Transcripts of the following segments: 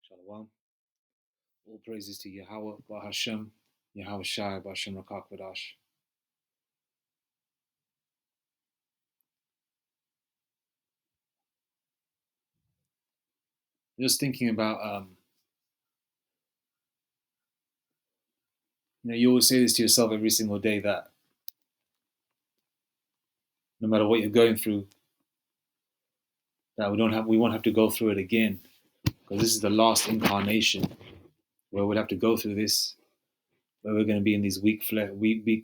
Shalom. All praises to Yahweh, Bahashem, Yahweh Shai, Bahashem Rakak Vadash. Just thinking about, you always say this to yourself every single day that no matter what you're going through, that we won't have to go through it again, because this is the last incarnation where we'll have to go through this, where we're going to be in these weak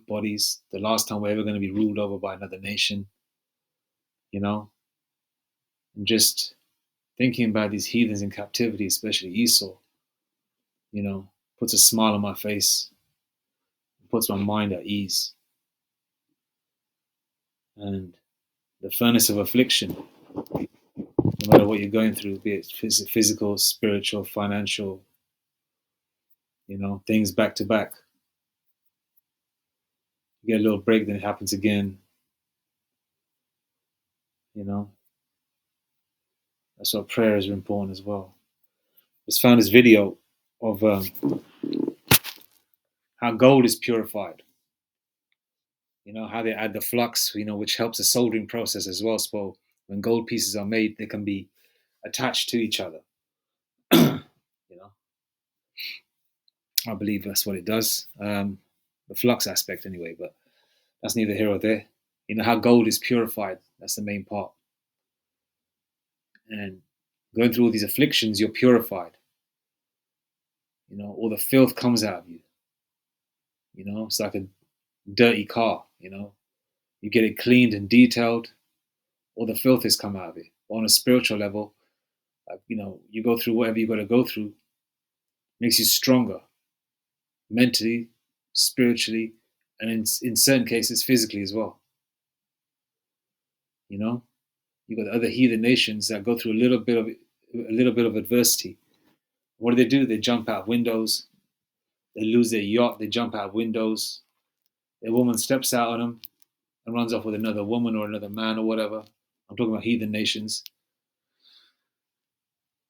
bodies. The last time we're ever going to be ruled over by another nation, and just thinking about these heathens in captivity, especially Esau, puts a smile on my face, puts my mind at ease. And the furnace of affliction, no matter what you're going through, be it physical, spiritual, financial, things back to back. You get a little break, then it happens again. That's why prayer is important as well. Just found this video of how gold is purified. How they add the flux, which helps the soldering process as well. So when gold pieces are made, they can be attached to each other. I believe that's what it does. The flux aspect anyway, but that's neither here or there. How gold is purified, that's the main part. And going through all these afflictions, you're purified. All the filth comes out of you. It's like a dirty car, you get it cleaned and detailed, all the filth has come out of it. But on a spiritual level, you go through whatever you got to go through, makes you stronger, mentally, spiritually, and in certain cases, physically as well. You've got other heathen nations that go through a little bit of adversity. What do? They jump out windows. They lose their yacht. They jump out windows. A woman steps out on them and runs off with another woman or another man or whatever. I'm talking about heathen nations.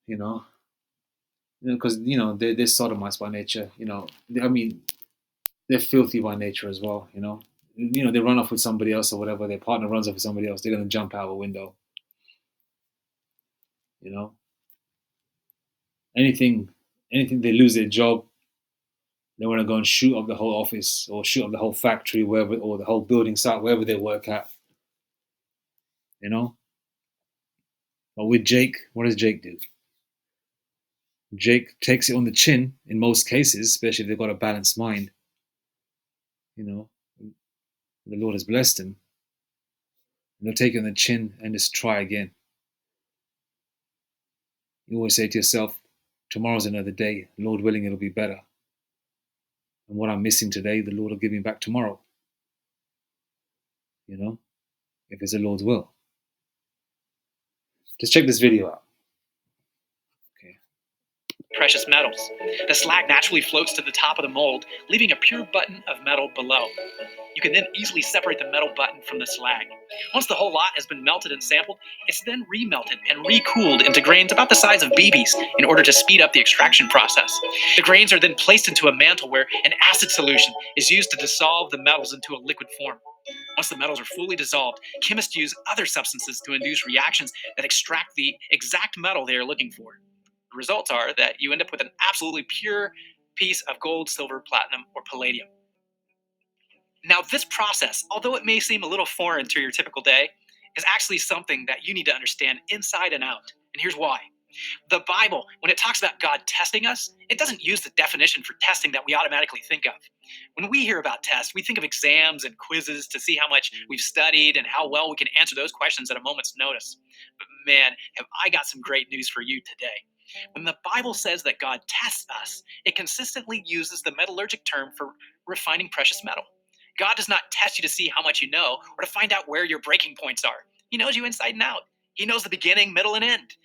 Because they're sodomites by nature. They're filthy by nature as well. They run off with somebody else or whatever. Their partner runs off with somebody else. They're gonna jump out a window. Anything they lose their job, they want to go and shoot up the whole office or shoot up the whole factory, wherever, or the whole building site, wherever they work at. But with Jake, what does Jake do? Jake takes it on the chin in most cases, especially if they've got a balanced mind. The Lord has blessed him. And they'll take it on the chin and just try again. You always say to yourself, tomorrow's another day. Lord willing, it'll be better. And what I'm missing today, the Lord will give me back tomorrow. If it's the Lord's will. Just check this video out. Okay. Precious metals. The slag naturally floats to the top of the mold, leaving a pure button of metal below. You can then easily separate the metal button from the slag. Once the whole lot has been melted and sampled, it's then remelted and recooled into grains about the size of BBs in order to speed up the extraction process. The grains are then placed into a mantle where an acid solution is used to dissolve the metals into a liquid form. Once the metals are fully dissolved, chemists use other substances to induce reactions that extract the exact metal they are looking for. The results are that you end up with an absolutely pure piece of gold, silver, platinum, or palladium. Now, this process, although it may seem a little foreign to your typical day, is actually something that you need to understand inside and out. And here's why. The Bible, when it talks about God testing us, it doesn't use the definition for testing that we automatically think of. When we hear about tests, we think of exams and quizzes to see how much we've studied and how well we can answer those questions at a moment's notice. But man, have I got some great news for you today. When the Bible says that God tests us, it consistently uses the metallurgic term for refining precious metal. God does not test you to see how much you know or to find out where your breaking points are. He knows you inside and out. He knows the beginning, middle, and end.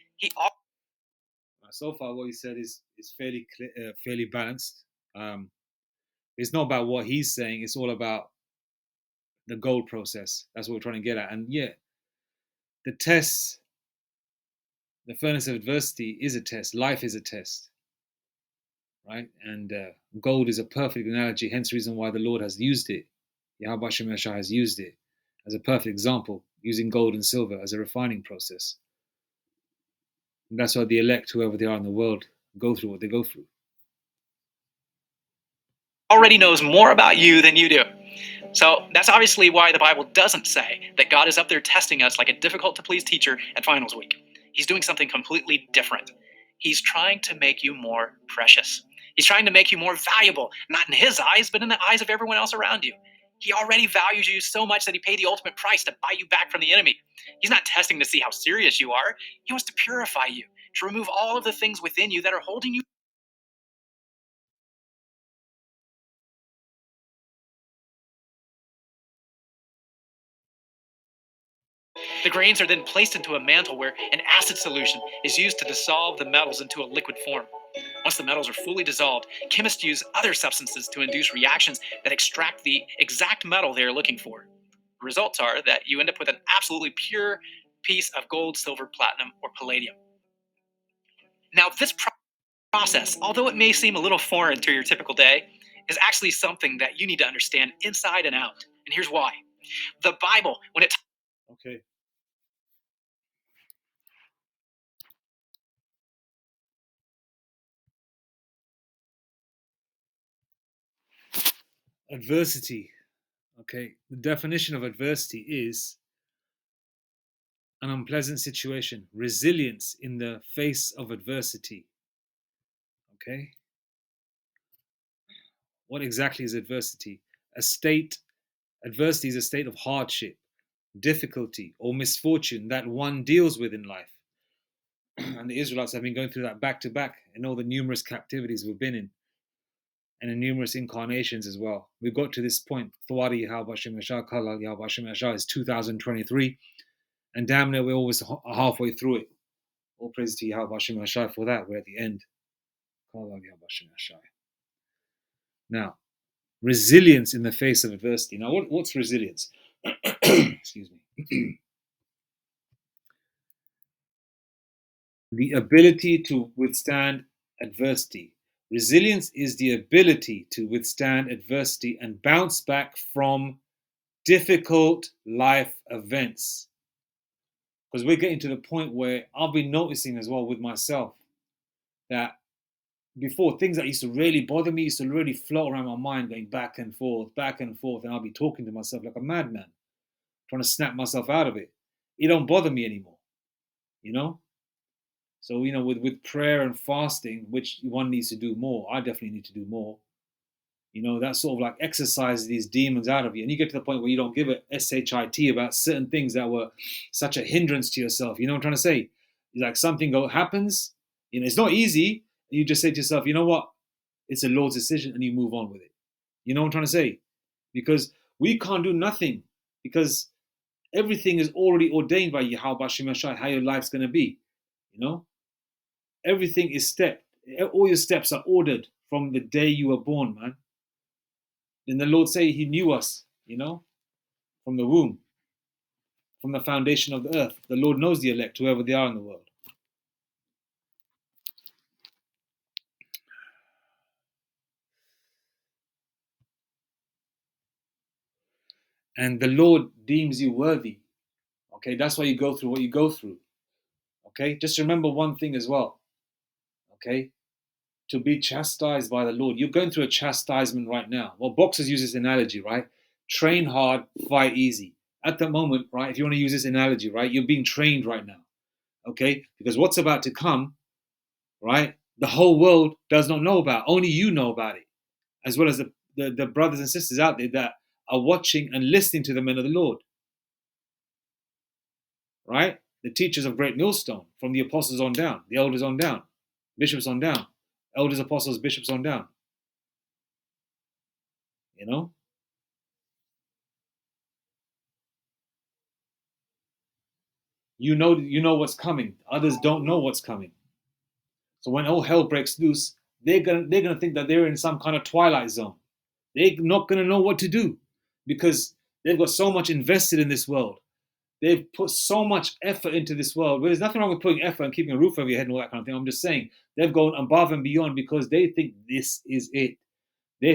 So far, what he said is fairly clear, fairly balanced. It's not about what he's saying. It's all about the gold process. That's what we're trying to get at. And yeah, the test, the furnace of adversity is a test. Life is a test. right? And gold is a perfect analogy, hence the reason why the Lord has used it. Yahweh Hashem Yashai has used it as a perfect example, using gold and silver as a refining process. And that's why the elect, whoever they are in the world, go through what they go through. Already knows more about you than you do. So that's obviously why the Bible doesn't say that God is up there testing us like a difficult to please teacher at finals week. He's doing something completely different. He's trying to make you more precious. He's trying to make you more valuable, not in his eyes, but in the eyes of everyone else around you. He already values you so much that he paid the ultimate price to buy you back from the enemy. He's not testing to see how serious you are. He wants to purify you, to remove all of the things within you that are holding you. The grains are then placed into a mantle where an acid solution is used to dissolve the metals into a liquid form. Once the metals are fully dissolved, chemists use other substances to induce reactions that extract the exact metal they are looking for. The results are that you end up with an absolutely pure piece of gold, silver, platinum, or palladium. Now, this process, although it may seem a little foreign to your typical day, is actually something that you need to understand inside and out. And here's why. The Bible, when it Okay. Adversity. Okay. The definition of adversity is an unpleasant situation, resilience in the face of adversity. Okay. What exactly is adversity? Adversity is a state of hardship, difficulty, or misfortune that one deals with in life. And the Israelites have been going through that back to back in all the numerous captivities we've been in, and in numerous incarnations as well. We've got to this point. Thawari Yahweh Hashem Yashai, Kala Yahweh Hashem Yashai is 2023, and damn near we're always halfway through it. All praise to Yahweh Hashem Yashai for that. We're at the end. Kala Yahweh Hashem Yashai. Now, resilience in the face of adversity. Now, what's resilience? Excuse me. The ability to withstand adversity. Resilience is the ability to withstand adversity and bounce back from difficult life events. Because we're getting to the point where I've been noticing as well with myself that before, things that used to really bother me used to really float around my mind, going back and forth, and I'll be talking to myself like a madman, trying to snap myself out of it. It don't bother me anymore, you know? So, with prayer and fasting, which one needs to do more, I definitely need to do more. That sort of like exercises these demons out of you. And you get to the point where you don't give a shit about certain things that were such a hindrance to yourself. You know what I'm trying to say? It's like something happens, it's not easy. And you just say to yourself, you know what? It's the Lord's decision, and you move on with it. You know what I'm trying to say? Because we can't do nothing, because everything is already ordained by Yahweh Hashem Yashai, how your life's going to be. Everything is stepped. All your steps are ordered from the day you were born, man. And the Lord say he knew us, from the womb, from the foundation of the earth. The Lord knows the elect, whoever they are in the world. And the Lord deems you worthy. Okay, that's why you go through what you go through. Okay, just remember one thing as well. Okay, to be chastised by the Lord. You're going through a chastisement right now. Well, boxers use this analogy, right? Train hard, fight easy. At the moment, right, if you want to use this analogy, right, you're being trained right now. Okay, because what's about to come, right, the whole world does not know about. Only you know about it, as well as the brothers and sisters out there that are watching and listening to the men of the Lord. Right? The teachers of Great Millstone, from the apostles on down, the elders on down, bishops on down, elders, apostles, bishops on down. You know what's coming. Others don't know what's coming. So when all hell breaks loose, they're gonna think that they're in some kind of twilight zone. They're not gonna know what to do, because they've got so much invested in this world. They've put so much effort into this world. Well, there's nothing wrong with putting effort and keeping a roof over your head and all that kind of thing. I'm just saying they've gone above and beyond because they think this is it.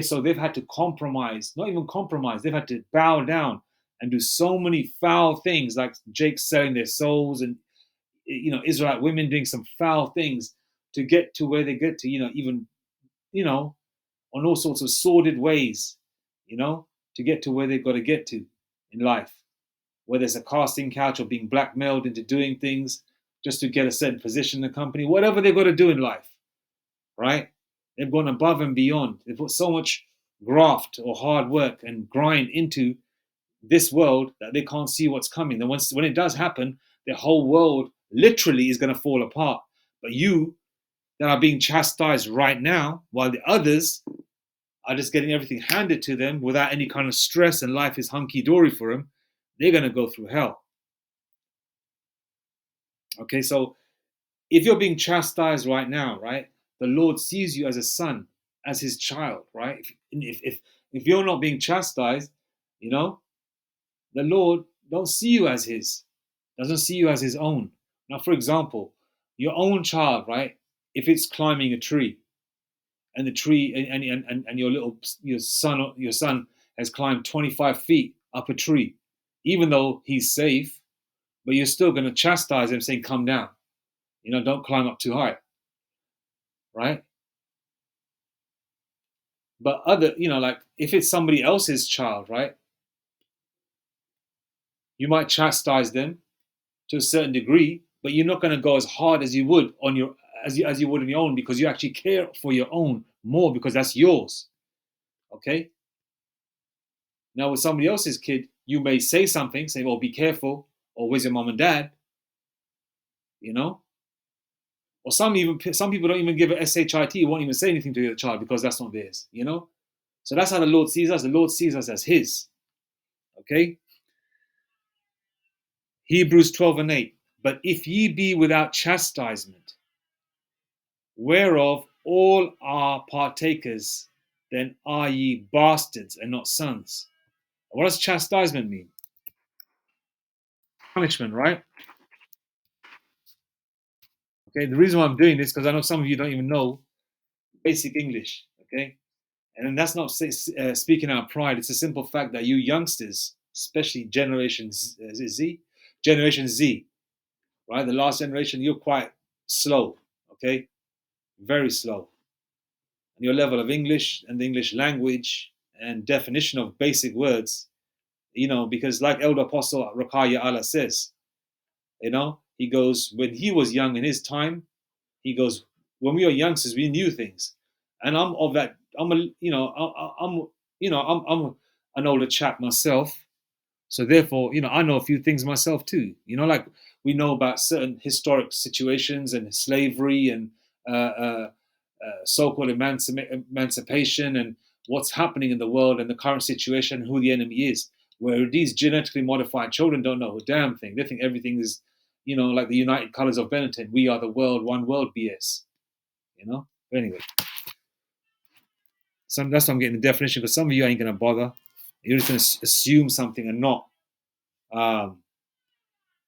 So they've had to compromise, not even compromise. They've had to bow down and do so many foul things, like Jake selling their souls, and Israelite women doing some foul things to get to where they get to. Even on all sorts of sordid ways, to get to where they've got to get to in life, whether it's a casting couch or being blackmailed into doing things just to get a certain position in the company, whatever they've got to do in life, right? They've gone above and beyond. They've put so much graft or hard work and grind into this world that they can't see what's coming. Then when it does happen, the whole world literally is going to fall apart. But you that are being chastised right now, while the others are just getting everything handed to them without any kind of stress and life is hunky-dory for them, they're going to go through hell. Okay, so if you're being chastised right now, right, the Lord sees you as a son, as his child, right? If you're not being chastised, the Lord don't see you as his, doesn't see you as his own. Now, for example, your own child, right? If it's climbing a tree, and the tree and your son has climbed 25 feet up a tree, even though he's safe, but you're still going to chastise him, saying, "Come down, don't climb up too high," right? But like if it's somebody else's child, right? You might chastise them to a certain degree, but you're not going to go as hard as you would on your as you would on your own, because you actually care for your own more because that's yours. Okay. Now with somebody else's kid, you may say something, say, "Well, be careful," or "Where's your mom and dad?" Or some people don't even give a shit, won't even say anything to the child because that's not theirs. So that's how the Lord sees us. The Lord sees us as His. Okay. Hebrews 12:8. But if ye be without chastisement, whereof all are partakers, then are ye bastards and not sons. What does chastisement mean? Punishment, right? Okay, the reason why I'm doing this because I know some of you don't even know basic English. Okay, and that's not speaking out of pride. It's a simple fact that you youngsters, especially Generation Z, right? The last generation, you're quite slow. Okay, very slow. And your level of English and the English language and definition of basic words, because like Elder Apostle Rakaya Allah says, he goes, when he was young in his time, he goes, when we were youngsters, we knew things. And I'm of that, I'm a, I'm an older chap myself. So therefore, I know a few things myself too. Like we know about certain historic situations and slavery and so-called emancipation and what's happening in the world and the current situation, who the enemy is. Where these genetically modified children don't know a damn thing. They think everything is, like the United Colors of Benetton. We are the world, one world BS. But anyway, that's why I'm getting the definition, because some of you ain't going to bother. You're just going to assume something and not.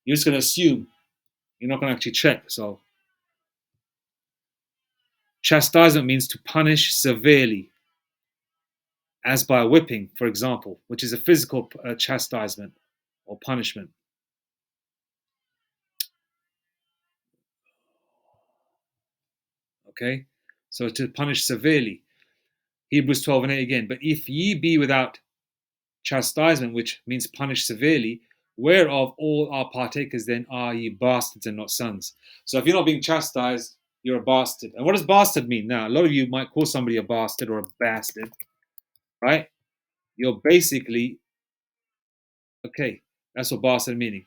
You're just going to assume. You're not going to actually check. So, chastisement means to punish severely, as by whipping, for example, which is a physical chastisement or punishment. Okay? So, to punish severely. Hebrews 12:8 again. But if ye be without chastisement, which means punish severely, whereof all are partakers, then are ye bastards and not sons. So if you're not being chastised, you're a bastard. And what does bastard mean? Now, a lot of you might call somebody a bastard or a bastard, right? You're basically, okay, that's what bastard meaning.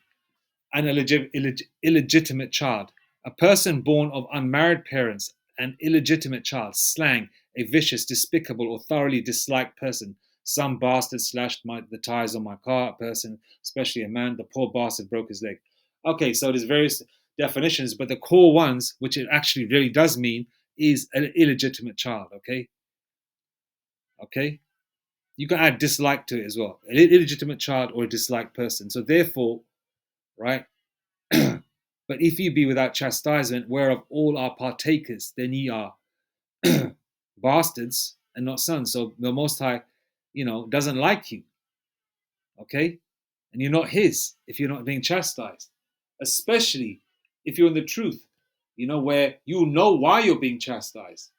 An illegitimate child. A person born of unmarried parents, an illegitimate child. Slang, a vicious, despicable, or thoroughly disliked person. Some bastard slashed the tires on my car, a person, especially a man. The poor bastard broke his leg. Okay, so there's various definitions, but the core ones, which it actually really does mean, is an illegitimate child, okay? Okay? You can add dislike to it as well. An illegitimate child or a disliked person. So therefore, right? But if ye be without chastisement, whereof all are partakers, then ye are bastards and not sons. So the Most High, doesn't like you, okay? And you're not His if you're not being chastised, especially if you're in the truth, where you know why you're being chastised.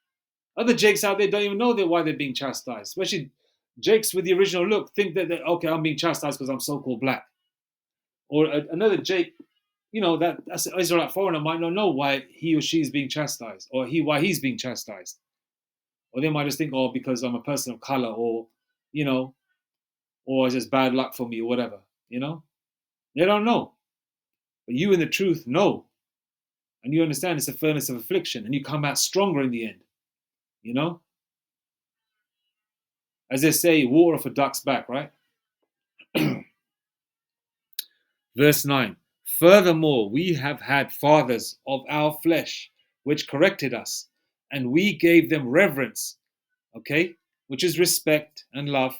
Other Jakes out there don't even know why they're being chastised, especially Jakes with the original look think that, okay, I'm being chastised because I'm so-called black. Or another Jake, that's an Israelite foreigner might not know why he or she is being chastised, or why he's being chastised. Or they might just think, oh, because I'm a person of color, or, or it's just bad luck for me, or whatever, They don't know. But you in the truth know. And you understand it's a furnace of affliction, and you come out stronger in the end, you know? As they say, water off a duck's back, right? Verse 9. Furthermore, we have had fathers of our flesh, which corrected us, and we gave them reverence, okay? Which is respect and love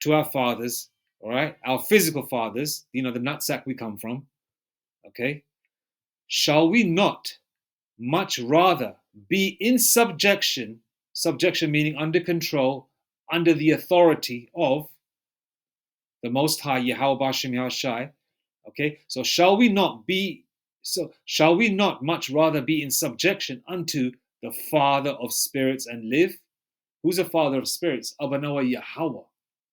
to our fathers, all right? Our physical fathers, the nutsack we come from, okay? Shall we not much rather be in subjection meaning under control, under the authority of the Most High, Yahweh Bashem Yahushai, okay? Shall we not much rather be in subjection unto the Father of spirits and live? Who's the Father of spirits? Abanoah Yahweh,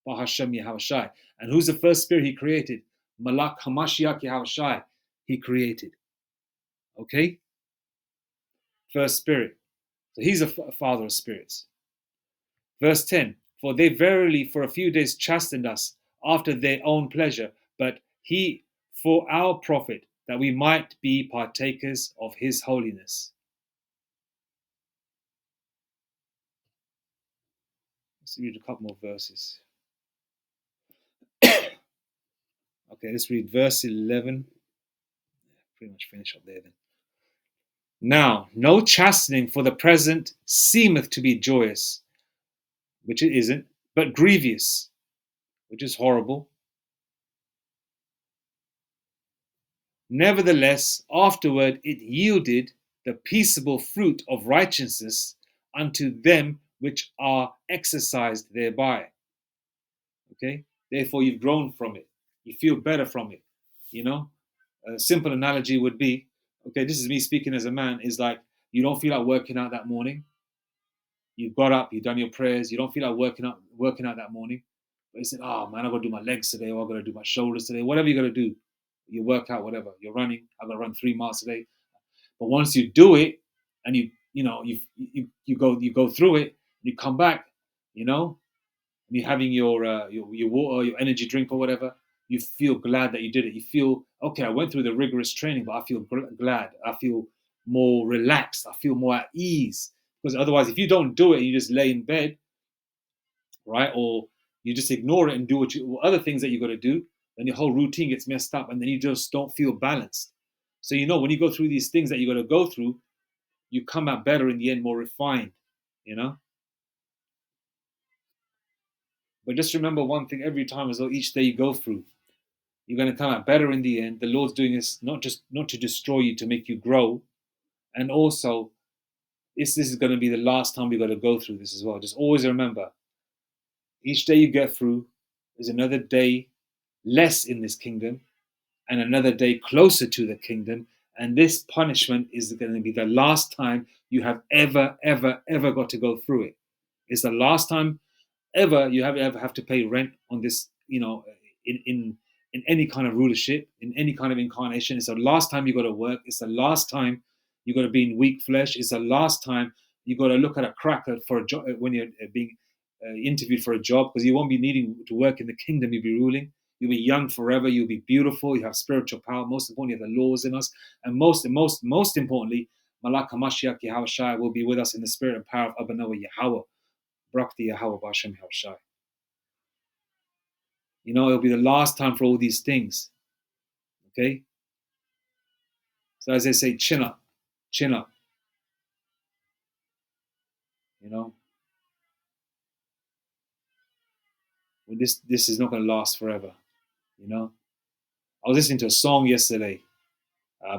Bahashem Yahushai. And who's the first spirit He created? Malak Hamashiach Yahushai He created. Okay? First spirit. So He's a Father of spirits. Verse 10. For they verily for a few days chastened us after their own pleasure, but He for our profit, that we might be partakers of His holiness. Let's read a couple more verses. Okay, let's read verse 11. Pretty much finish up there then. Now, no chastening for the present seemeth to be joyous, which it isn't, but grievous, which is horrible. Nevertheless, afterward it yielded the peaceable fruit of righteousness unto them which are exercised thereby. Okay? Therefore, you've grown from it. You feel better from it. A simple analogy would be, okay, this is me speaking as a man, is like you don't feel like working out that morning. You've got up, you've done your prayers, you don't feel like working out that morning. But you said, oh man, I've got to do my legs today, or I've got to do my shoulders today, whatever you got to do. You work out, whatever. You're running, I've got to run 3 miles today. But once you do it and you go through it, you come back, and you're having your water, your energy drink or whatever, you feel glad that you did it. You feel, okay, I went through the rigorous training, but I feel glad. I feel more relaxed. I feel more at ease. Because otherwise, if you don't do it, you just lay in bed, right? Or you just ignore it and do other things that you got to do, then your whole routine gets messed up, and then you just don't feel balanced. So when you go through these things that you got to go through, you come out better in the end, more refined, But just remember one thing every time, as though each day you go through, you're going to come out better in the end. The Lord's doing this not to destroy you, to make you grow, and also this is going to be the last time we got to go through this as well. Just always remember, each day you get through is another day less in this kingdom and another day closer to the kingdom. And this punishment is going to be the last time you have ever got to go through it. It's the last time ever you ever have to pay rent on this, in any kind of rulership, in any kind of incarnation. It's the last time you got to work. It's the last time you got to be in weak flesh. It's the last time you got to look at a cracker for a job when you're being interviewed for a job, because you won't be needing to work in the kingdom. You'll be ruling. You'll be young forever. You'll be beautiful. You have spiritual power. Most importantly, you have the laws in us, and most importantly, Malak HaMashiach Yahushai will be with us in the spirit and power of Abanoah Yahweh. Brakti Yahweh Bashem Yahushai. It'll be the last time for all these things. Okay? So as they say, chin up, chin up. Well, this is not going to last forever. I was listening to a song yesterday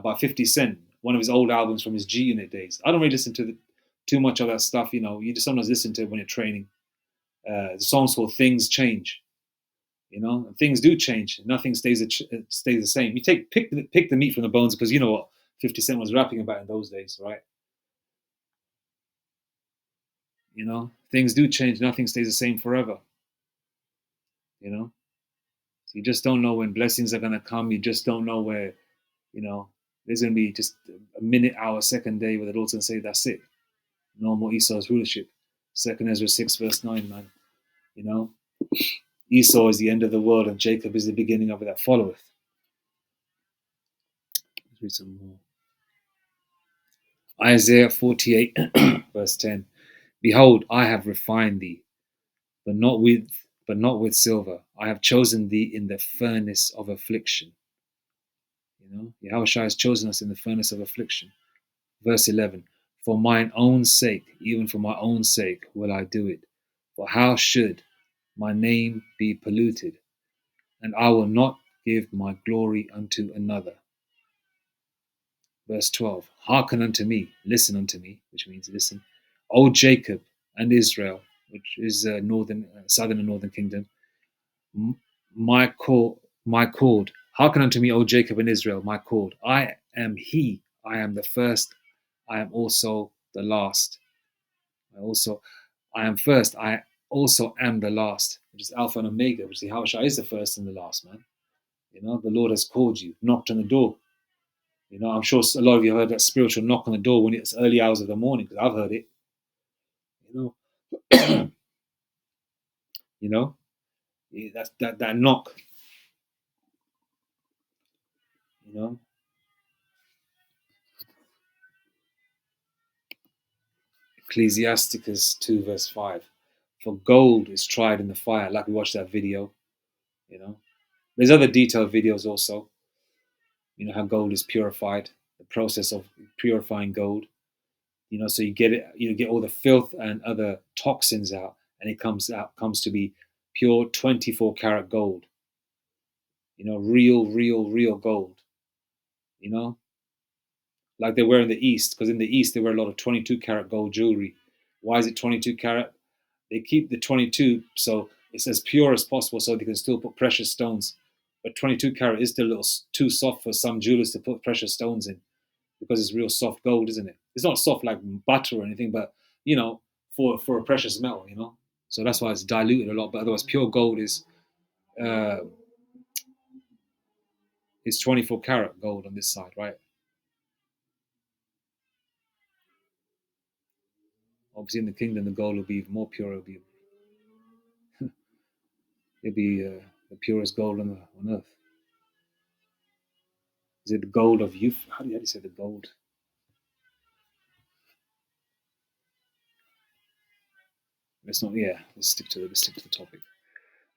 by 50 Cent, one of his old albums from his G Unit days. I don't really listen to too much of that stuff. You just sometimes listen to it when you're training. The song's called "Things Change." And things do change. Nothing stays the same. You pick the meat from the bones, because you know what 50 Cent was rapping about in those days, right? Things do change. Nothing stays the same forever. So you just don't know when blessings are gonna come. You just don't know where there's gonna be just a minute, hour, second day where the Lord's gonna say, "That's it. No more Esau's rulership." 2 Ezra 6 verse 9, man. Esau is the end of the world, and Jacob is the beginning of it that followeth. Let's read some more. Isaiah 48 verse 10. Behold, I have refined thee, but not with silver. I have chosen thee in the furnace of affliction. Yahushua has chosen us in the furnace of affliction. Verse 11. For mine own sake, even for my own sake, will I do it. For how should my name be polluted? And I will not give my glory unto another. Verse 12. Hearken unto me, listen unto me, which means listen. O Jacob and Israel, which is southern and northern kingdom, my called. Hearken unto me, O Jacob and Israel, my called. I am he, I am the first, I am also the last. I am first, I also am the last, which is Alpha and Omega, which is Yahushua is the first and the last, man. The Lord has called you, knocked on the door. I'm sure a lot of you heard that spiritual knock on the door when it's early hours of the morning, because I've heard it. That's that knock. Ecclesiasticus 2 verse 5. For gold is tried in the fire, like we watched that video. There's other detailed videos also. How gold is purified, the process of purifying gold. So you get all the filth and other toxins out, and it comes to be pure 24 karat gold. Real gold. Like they wear in the East, because in the East they wear a lot of 22 karat gold jewelry. Why is it 22 karat? They keep the 22 so it's as pure as possible, so they can still put precious stones. But 22 karat is still a little too soft for some jewelers to put precious stones in, because it's real soft gold, isn't it? It's not soft like butter or anything, but for a precious metal, So that's why it's diluted a lot. But otherwise, pure gold is 24 karat gold on this side, right? Obviously, in the kingdom, the gold will be even more pure. It'll be the purest gold on earth. Is it the gold of youth? How do you say the gold? Let's stick to the topic.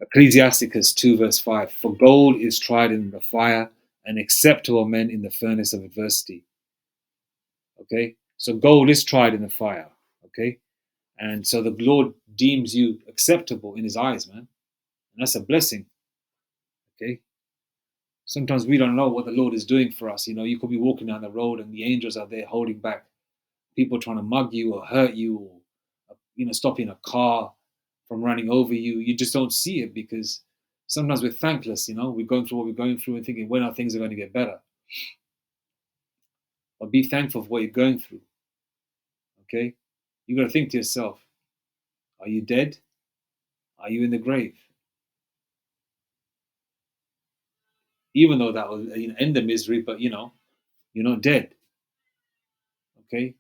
Ecclesiasticus 2 verse 5. For gold is tried in the fire, and acceptable men in the furnace of adversity. Okay, so gold is tried in the fire. Okay, and so the Lord deems you acceptable in His eyes, man, and that's a blessing. Okay, sometimes we don't know what the Lord is doing for us. You could be walking down the road and the angels are there holding back people trying to mug you or hurt you, or stopping a car from running over you. You just don't see it, because sometimes we're thankless. We're going through what we're going through and thinking, when are things going to get better? But be thankful for what you're going through. Okay, you got to think to yourself: are you dead? Are you in the grave? Even though that will end the misery, but you're not dead. Okay,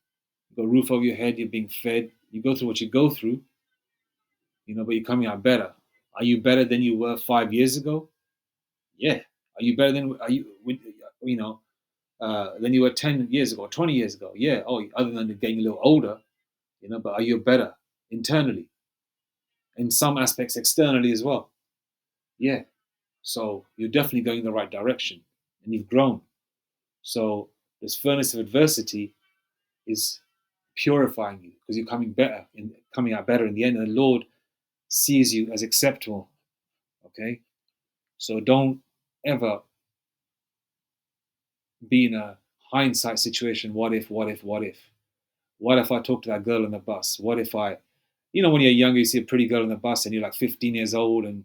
you got a roof over your head. You're being fed. You go through what you go through. But you're coming out better. Are you better than you were 5 years ago? Yeah. Are you better than than you were 10 years ago, 20 years ago? Yeah. Oh, other than getting a little older, but are you better internally? In some aspects, externally as well. Yeah. So you're definitely going in the right direction, and you've grown. So this furnace of adversity is purifying you, because you're coming out better in the end, and the Lord sees you as acceptable. Okay. So don't ever be in a hindsight situation. What if? What if? What if? What if I talk to that girl on the bus? What if I, when you're younger, you see a pretty girl on the bus and you're like 15 years old and,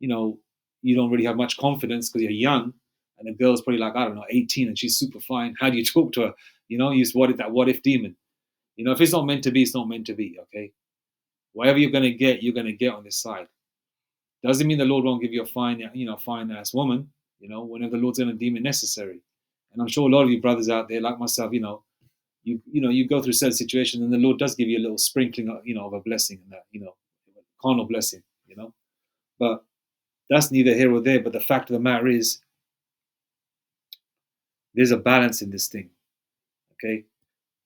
you know, you don't really have much confidence because you're young and the girl's probably like, I don't know, 18 and she's super fine. How do you talk to her? You just what if that what if demon. If it's not meant to be, it's not meant to be, okay? Whatever you're gonna get on this side. Doesn't mean the Lord won't give you a fine ass woman, whenever the Lord's gonna deem it necessary. And I'm sure a lot of you brothers out there, like myself, you go through certain situations and the Lord does give you a little sprinkling of a blessing and that, carnal blessing, But that's neither here or there. But the fact of the matter is there's a balance in this thing. Okay?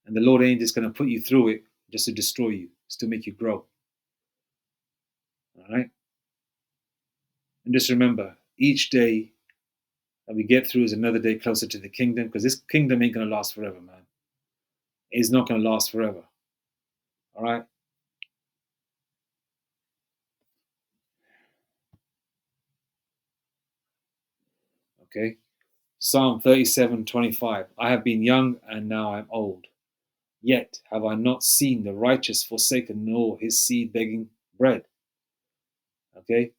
And the Lord ain't just gonna put you through it just to destroy you, just to make you grow. All right? And just remember, each day that we get through is another day closer to the kingdom, because this kingdom ain't gonna last forever, man. It's not gonna last forever. All right? Okay? Psalm 37:25. I have been young and now I'm old. Yet have I not seen the righteous forsaken, nor his seed begging bread. Okay?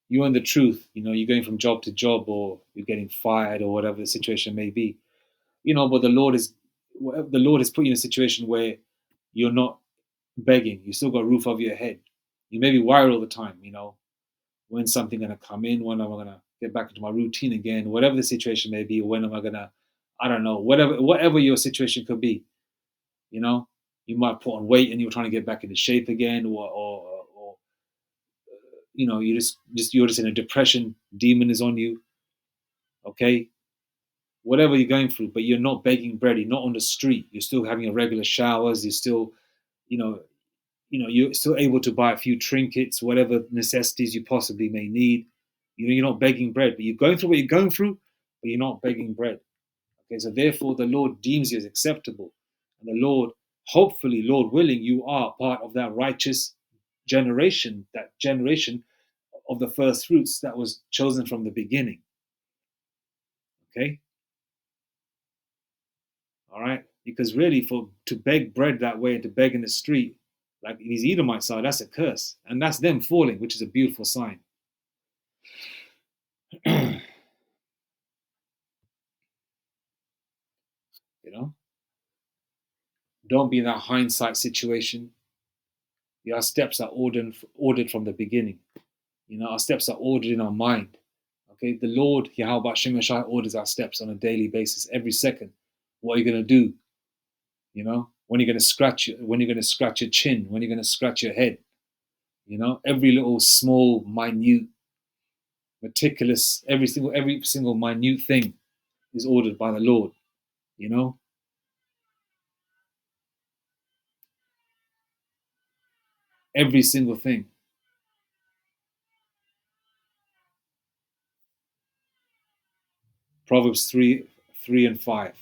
You want the truth, you're going from job to job or you're getting fired or whatever the situation may be. But the Lord has put you in a situation where you're not begging. You still got a roof over your head. You may be worried all the time, when's something gonna come in, when am I gonna get back into my routine again, whatever the situation may be, when am I gonna, I don't know, whatever your situation could be, you might put on weight and you're trying to get back into shape again, or you're just in a depression, demon is on you, okay, whatever you're going through, but you're not begging bread, you're not on the street, you're still having your regular showers, you're still, you know, you're still able to buy a few trinkets, whatever necessities you possibly may need. You're not begging bread, but you're going through what you're going through, but you're not begging bread. Okay, so therefore the Lord deems you as acceptable, and the Lord, hopefully, Lord willing, you are part of that righteous generation, that generation of the first fruits that was chosen from the beginning. Okay, all right, because really, to beg bread that way, to beg in the street, like these Edomites are, that's a curse, and that's them falling, which is a beautiful sign. you know, don't be in that hindsight situation. Our steps are ordered from the beginning. Our steps are ordered in our mind. Okay, the Lord, Yahweh Shem Shai, orders our steps on a daily basis, every second. What are you going to do? When you're going to scratch your chin, when you're going to scratch your head. Every little small, minute, meticulous, every single minute thing is ordered by the Lord. Every single thing. Proverbs 3 and 5.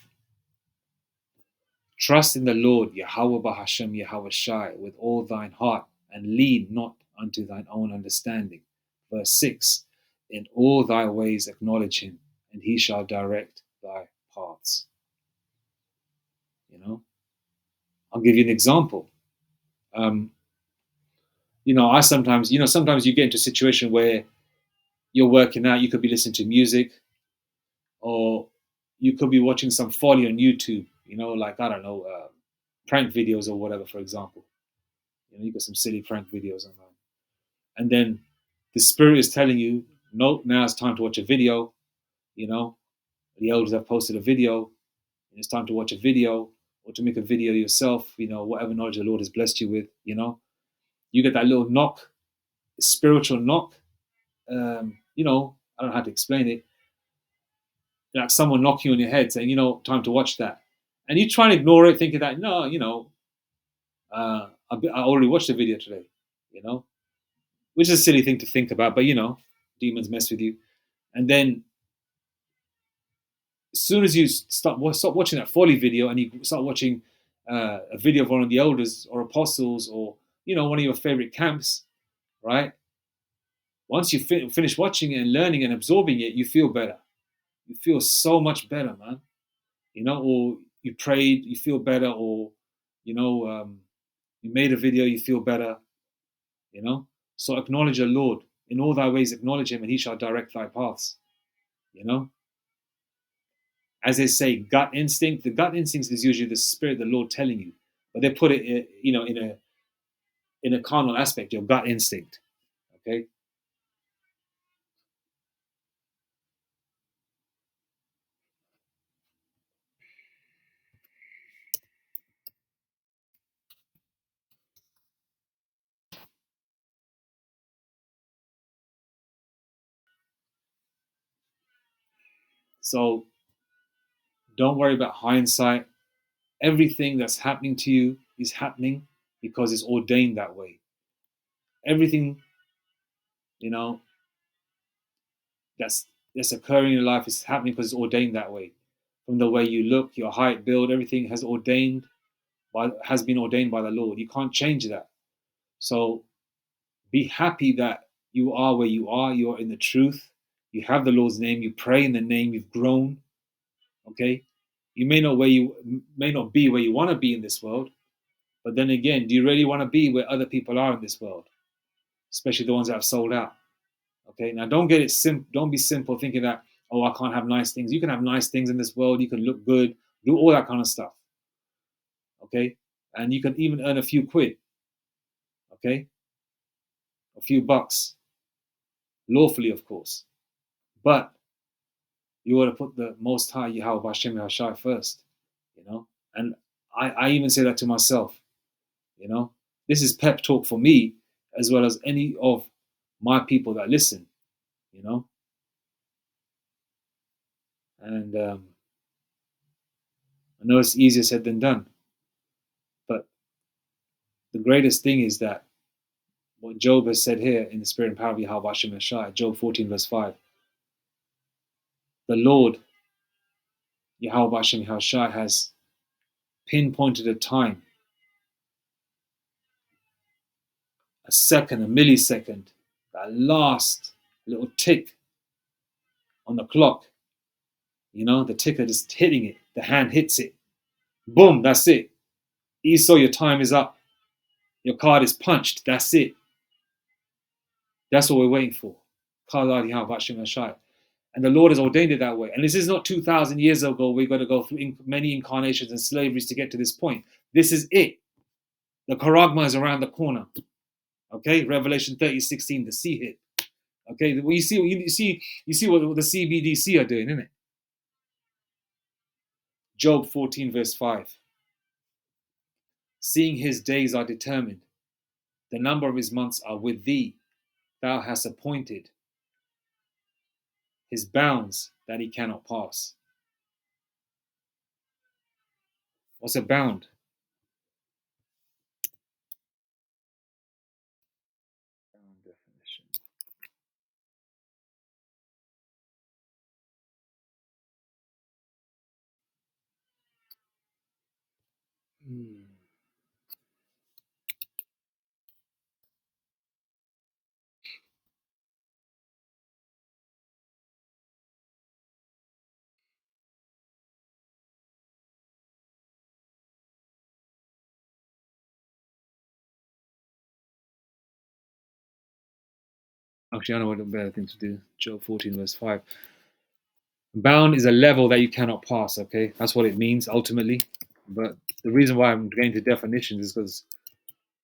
Trust in the Lord, Yahweh Bahashem, Yahweh Shai, with all thine heart, and lean not unto thine own understanding. Verse 6. In all thy ways acknowledge him, and he shall direct thy paths. I'll give you an example. I sometimes you get into a situation where you're working out, you could be listening to music, or you could be watching some folly on YouTube, like, I don't know, prank videos or whatever, for example. You got some silly prank videos online. And then the spirit is telling you, nope, now it's time to watch a video. The elders have posted a video, and it's time to watch a video or to make a video yourself, whatever knowledge the Lord has blessed you with, You get that little knock, spiritual knock. I don't know how to explain it. Like someone knocking you on your head saying, time to watch that. And you try and ignore it, thinking that, no, I already watched the video today, which is a silly thing to think about, but demons mess with you. And then as soon as you stop watching that folly video and you start watching a video of one of the elders or apostles or one of your favorite camps, right? Once you finish watching it and learning and absorbing it, you feel better. You feel so much better, man. or you prayed, you feel better, or you made a video, you feel better. So acknowledge the Lord in all thy ways, acknowledge Him, and He shall direct thy paths. As they say, gut instinct. The gut instinct is usually the Spirit of the Lord telling you, but they put it, in a carnal aspect. Your gut instinct. Okay. So don't worry about hindsight. Everything that's happening to you is happening because it's ordained that way. Everything, you know, that's occurring in your life is happening because it's ordained that way. From the way you look, your height, build, everything has been ordained by the Lord. You can't change that. So be happy that you are where you are. You are in the truth. You have the Lord's name. You pray in the name. You've grown. Okay. You may not be where you want to be in this world, but then again, do you really want to be where other people are in this world, especially the ones that have sold out? Okay. Now, don't get it Don't be simple thinking that, oh, I can't have nice things. You can have nice things in this world. You can look good, do all that kind of stuff. Okay. And you can even earn a few quid. Okay. A few bucks, lawfully, of course. But you ought to put the Most High Yahweh Hashem Hashai first, And I even say that to myself, This is pep talk for me as well as any of my people that listen, you know. And I know it's easier said than done, but the greatest thing is that what Job has said here in the spirit and power of Yahweh Hashem Hashai, Job 14 verse 5, the Lord Yahweh Hashem Hashai has pinpointed a time, a second, a millisecond, that last little tick on the clock, the ticker just hitting it, the hand hits it, boom, that's it. Esau, your time is up. Your card is punched, that's it. That's what we're waiting for. And the Lord has ordained it that way. And this is not 2,000 years ago. We've got to go through many incarnations and slaveries to get to this point. This is it. The Charagma is around the corner. Okay, Revelation 30:16, the sea hit. Okay, you see what the CBDC are doing, isn't it? Job 14 verse 5. Seeing his days are determined, the number of his months are with thee. Thou hast appointed his bounds that he cannot pass. What's a bound? Bound definition. Actually, I know what a better thing to do. Job 14 verse 5. Bound is a level that you cannot pass, okay? That's what it means ultimately. But the reason why I'm going to definitions is because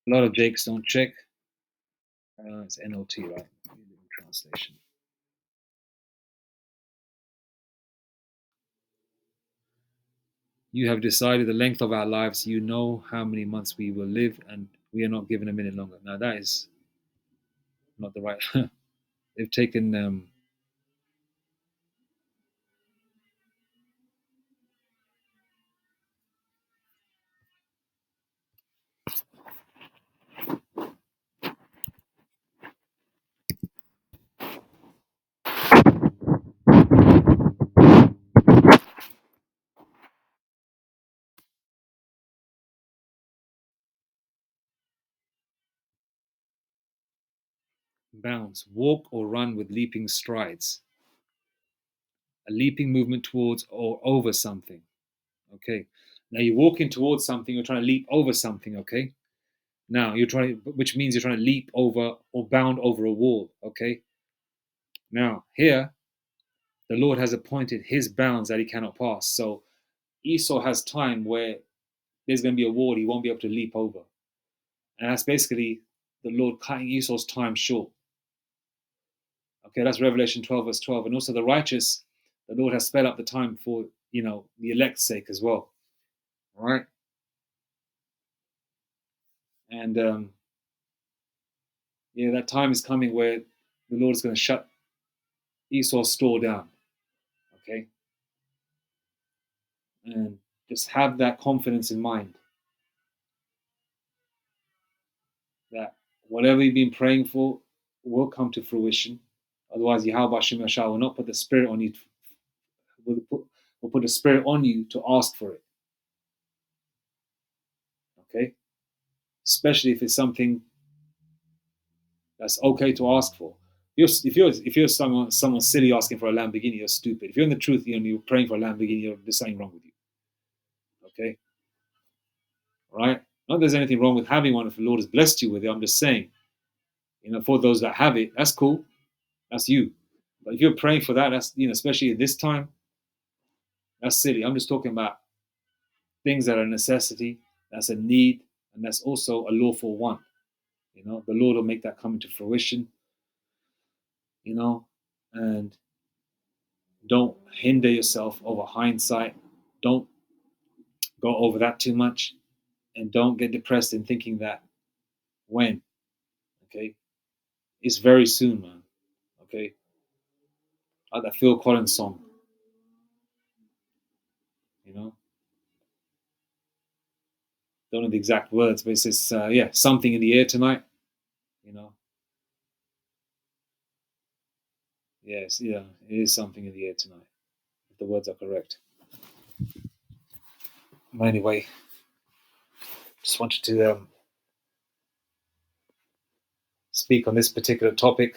a lot of Jakes don't check. It's NLT, right? Translation. You have decided the length of our lives. You know how many months we will live, and we are not given a minute longer. Now, that is not the right. They've taken. Bounds. Walk or run with leaping strides. A leaping movement towards or over something. Okay. Now you're walking towards something, you're trying to leap over something, okay? Now you're trying, which means you're trying to leap over or bound over a wall, okay? Now here, the Lord has appointed his bounds that he cannot pass. So Esau has time where there's going to be a wall he won't be able to leap over. And that's basically the Lord cutting Esau's time short. Okay, that's Revelation 12, verse 12. And also the righteous, the Lord has sped up the time for, the elect's sake as well. All right? And that time is coming where the Lord is going to shut Esau's store down. Okay? And just have that confidence in mind that whatever you've been praying for will come to fruition. Otherwise, Yahweh Hashem Yashar will not put the spirit on you, will put the spirit on you to ask for it. Okay? Especially if it's something that's okay to ask for. If you're someone silly asking for a Lamborghini, you're stupid. If you're in the truth, you're praying for a Lamborghini, there's something wrong with you. Okay? Right? Not that there's anything wrong with having one if the Lord has blessed you with it. I'm just saying, for those that have it, that's cool. That's you. But if you're praying for that, that's, especially at this time, that's silly. I'm just talking about things that are a necessity, that's a need, and that's also a lawful one. The Lord will make that come into fruition, and don't hinder yourself over hindsight. Don't go over that too much, and don't get depressed in thinking that when, okay? It's very soon, man, okay? Like that Phil Collins song, don't know the exact words, but it says, something in the air tonight, Yes, it is something in the air tonight, if the words are correct. But anyway, just wanted to speak on this particular topic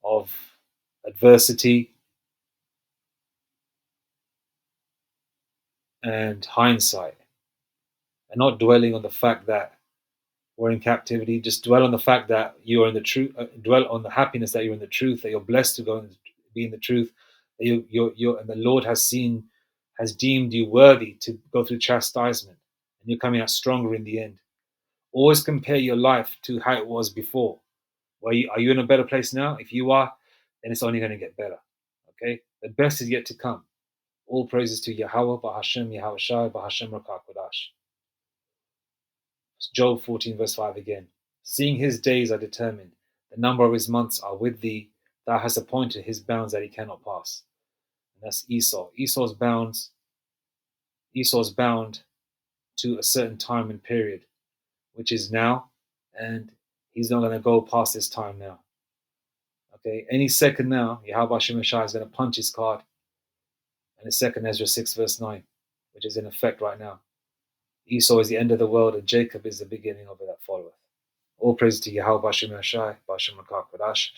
of adversity and hindsight, and not dwelling on the fact that we're in captivity. Just dwell on the fact that you are in the truth. Dwell on the happiness that you're in the truth, that you're blessed to go and be in the truth. That and the Lord has deemed you worthy to go through chastisement, and you're coming out stronger in the end. Always compare your life to how it was before. Are you in a better place now? If you are, then it's only going to get better. Okay, the best is yet to come. All praises to Yahweh, Bahashem, Yahweh Shai, Bahashem Rakah Kodash. Job 14, verse 5 again. Seeing his days are determined, the number of his months are with thee. Thou hast appointed his bounds that he cannot pass. And that's Esau. Esau's bound to a certain time and period, which is now, and he's not going to go past this time now. Okay, any second now, Yahweh Hashem Shai is going to punch his card. And it's 2 Ezra 6, verse 9, which is in effect right now. Esau is the end of the world, and Jacob is the beginning of it that followeth. All praise to Yahweh Bashem Yashai, Bashem Rakah Kodash.